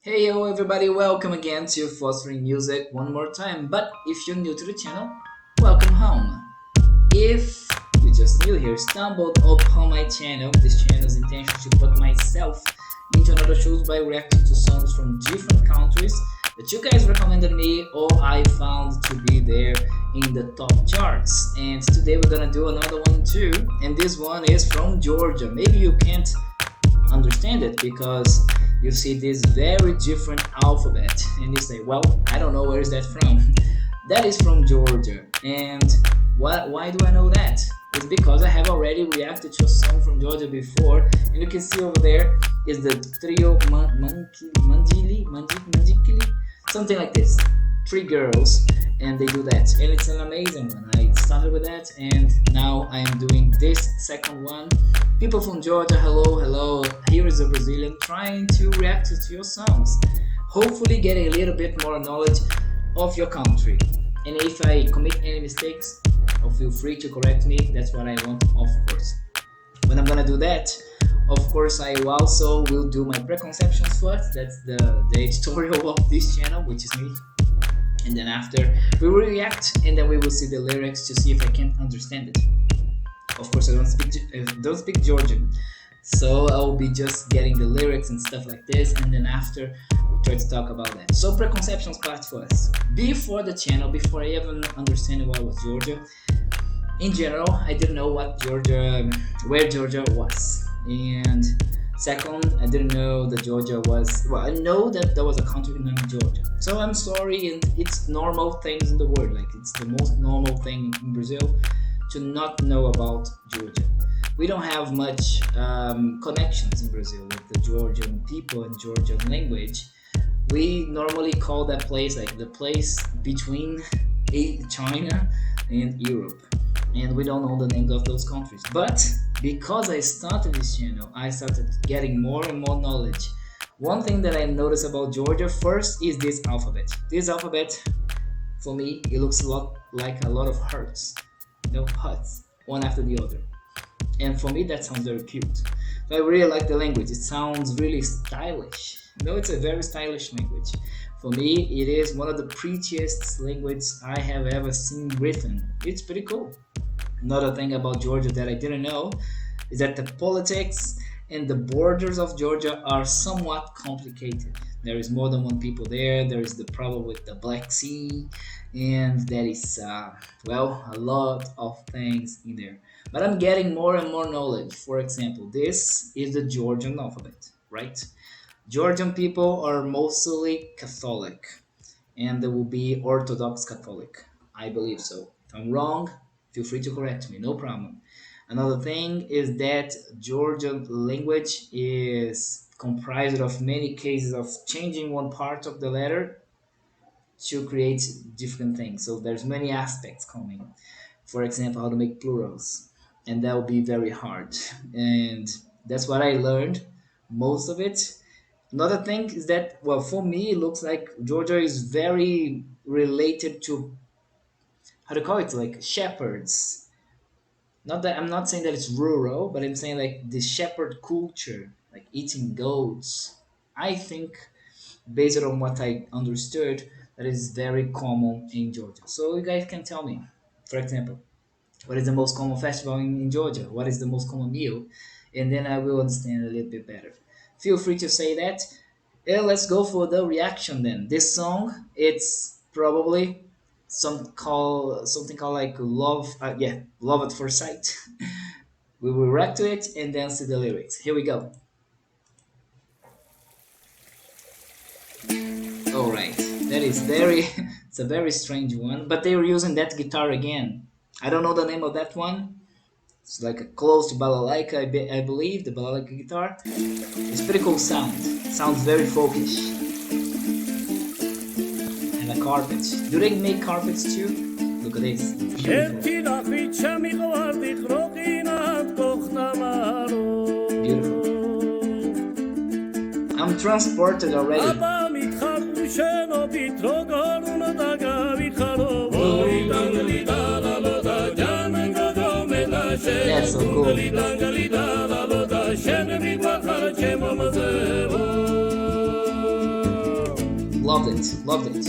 Hey yo everybody, welcome again to Fostering Music one more time. But if you're new to the channel, welcome home. If you just new here, stumbled upon my channel, this channel's intention to put myself into another shows by reacting to songs from different countries that you guys recommended me or I found to be there in the top charts. And today we're gonna do another one too, and this one is from Georgia. Maybe you can't understand it because you see this very different alphabet and you say, well, I don't know where is that from. That is from Georgia. And why do I know that? It's because I have already reacted to a song from Georgia before, and you can see over there is the trio Mandikili, something like this. Three girls, and they do that, and it's an amazing one. I started with that, and now I am doing this second one. People from Georgia, hello, hello. Here is a Brazilian trying to react to your songs, hopefully getting a little bit more knowledge of your country. And if I commit any mistakes, feel free to correct me. That's what I want, of course. When I'm gonna do that, of course, I also will do my preconceptions first. That's the editorial of this channel, which is me. And then after, we will react, and then we will see the lyrics to see if I can understand it. Of course, I don't speak Georgian, so I'll be just getting the lyrics and stuff like this, and then after we'll try to talk about that. So preconceptions part first. Before the channel, before I even understand what was Georgia, in general, I didn't know where Georgia was, and second, I didn't know that Georgia was. Well, I know that there was a country named Georgia. So I'm sorry, and it's normal things in the world. Like it's the most normal thing in Brazil to not know about Georgia. We don't have much connections in Brazil with the Georgian people and Georgian language. We normally call that place like the place between China and Europe, and we don't know the names of those countries. But because I started this channel, I started getting more and more knowledge. One thing that I noticed about Georgia first is this alphabet. This alphabet, for me, it looks a lot like a lot of hearts. Huts, one after the other. And for me, that sounds very cute. So I really like the language. It sounds really stylish. It's a very stylish language. For me, it is one of the prettiest languages I have ever seen written. It's pretty cool. Another thing about Georgia that I didn't know is that the politics and the borders of Georgia are somewhat complicated. There is more than one people there. There is the problem with the Black Sea, and there is, a lot of things in there. But I'm getting more and more knowledge. For example, this is the Georgian alphabet, right? Georgian people are mostly Catholic, and they will be Orthodox Catholic. I believe so. If I'm wrong, feel free to correct me, no problem. Another thing is that Georgian language is comprised of many cases of changing one part of the letter to create different things. So there's many aspects coming. For example, how to make plurals, and that will be very hard. And that's what I learned, most of it. Another thing is that, well, for me, it looks like Georgia is very related to how to call it, like shepherds. Not that I'm not saying that it's rural, but I'm saying like the shepherd culture, like eating goats. I think, based on what I understood, that is very common in Georgia. So you guys can tell me, for example, what is the most common festival in Georgia? What is the most common meal? And then I will understand a little bit better. Feel free to say that. And let's go for the reaction then. This song, it's probably something called like love. Love at first sight. We will react to it and then see the lyrics. Here we go. All right, that is very. It's a very strange one, but they were using that guitar again. I don't know the name of that one. It's like a close to balalaika, I believe, the balalaika guitar. It's pretty cool sound. Sounds very folkish. And a carpet. Do they make carpets too? Look at this. Beautiful. Beautiful. I'm transported already. That's so cool. it, loved it.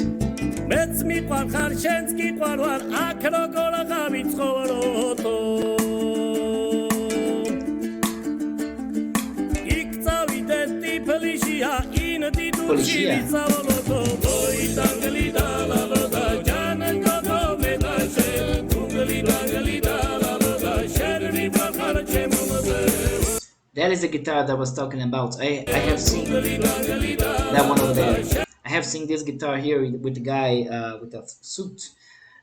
That is the guitar that I was talking about. I have seen that one over there. I have seen this guitar here with the guy with a suit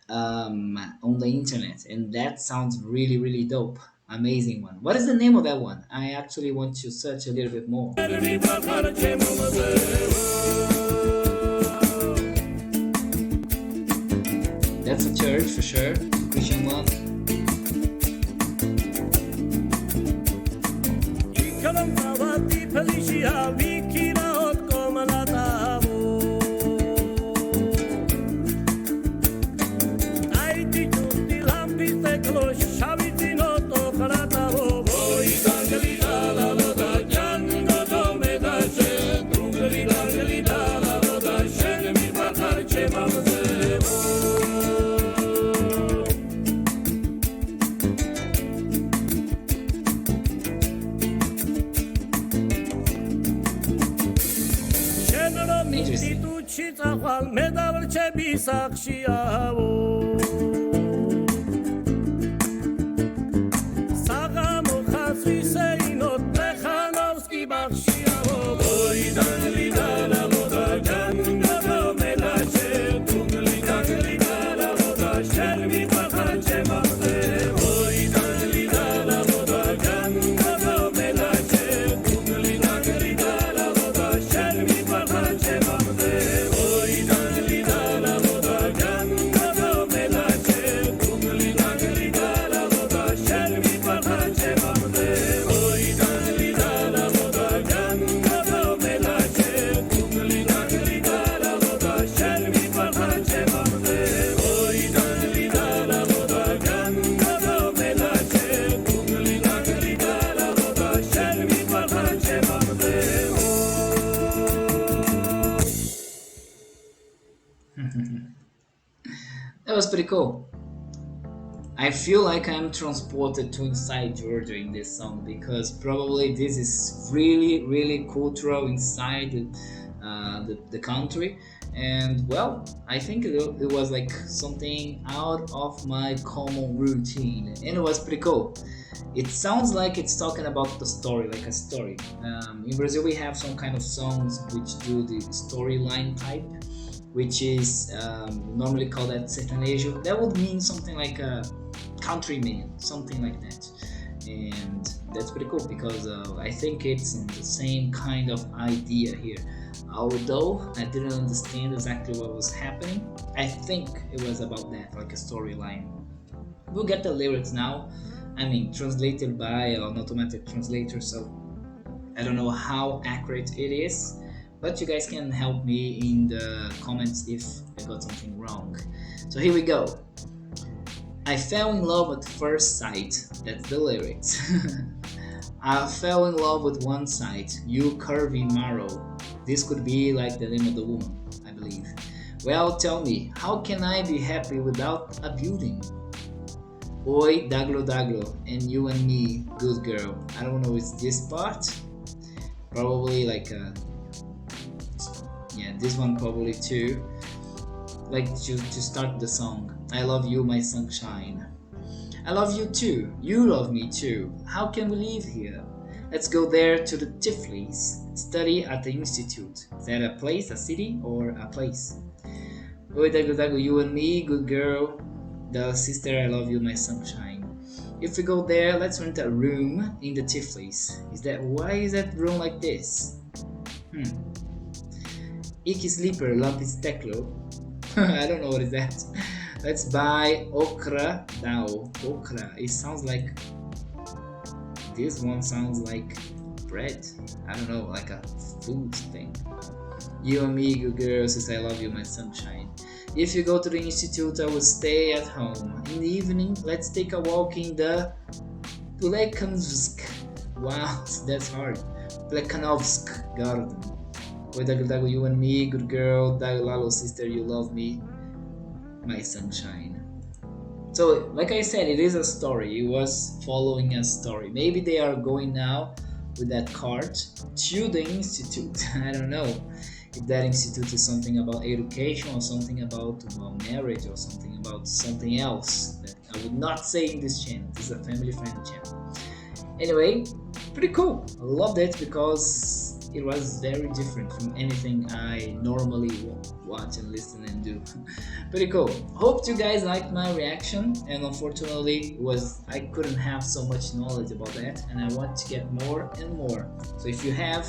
on the internet, and that sounds really, really dope. Amazing one. What is the name of that one? I actually want to search a little bit more. That's a church for sure, Christian one. That was pretty cool. I feel like I'm transported to inside Georgia in this song, because probably this is really, really cultural inside the country. And well, I think it was like something out of my common routine, and it was pretty cool. It sounds like it's talking about the story, like a story. In Brazil, we have some kind of songs which do the storyline type, which is normally called that sertanejo. That would mean something like a countryman, something like that. And that's pretty cool, because I think it's the same kind of idea here. Although I didn't understand exactly what was happening, I think it was about that, like a storyline. We'll get the lyrics now. I mean, translated by an automatic translator, so I don't know how accurate it is, but you guys can help me in the comments if I got something wrong. So here we go. I fell in love at first sight. That's the lyrics. I fell in love with one sight, you curvy marrow. This could be like the name of the woman, I believe. Well, tell me, how can I be happy without a building? Oi, daglo daglo, and you and me, good girl. I don't know, it's this part? Probably like yeah, this one probably too. Like to start the song. I love you, my sunshine. I love you too. You love me too. How can we leave here? Let's go there to the Tiflis. Study at the institute. Is that a place, a city, or a place? Oi, dago dago, you and me, good girl. The sister, I love you, my sunshine. If we go there, let's rent a room in the Tiflis. Why is that room like this? Iki sleeper, lapis teklo. I don't know what is that. Let's buy okra dao. Okra. It sounds like, this one sounds like bread. I don't know, like a food thing. You and me, good girl, says I love you, my sunshine. If you go to the institute, I will stay at home. In the evening, let's take a walk in the Plekanowsk. Wow, that's hard. Plekhanovsk garden. Oi Dago Dago, you and me, good girl. Dago Lalo, sister, you love me, my sunshine. So, like I said, it is a story. It was following a story. Maybe they are going now with that card to the institute. I don't know if that institute is something about education or something about, well, marriage or something about something else that I would not say in this channel. This is a family friendly channel. Anyway, pretty cool. I loved it because it was very different from anything I normally watch and listen and do. Pretty cool. Hope you guys liked my reaction, and unfortunately I couldn't have so much knowledge about that, and I want to get more and more. So if you have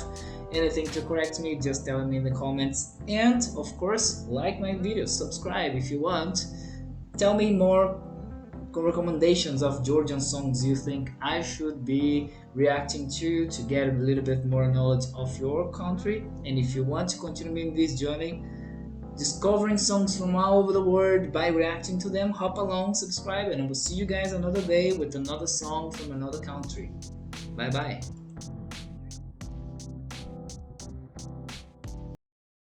anything to correct me, just tell me in the comments, and of course like my videos, subscribe if you want. Tell me more recommendations of Georgian songs you think I should be reacting to get a little bit more knowledge of your country. And if you want to continue in this journey, discovering songs from all over the world by reacting to them, hop along, subscribe, and I will see you guys another day with another song from another country. Bye bye.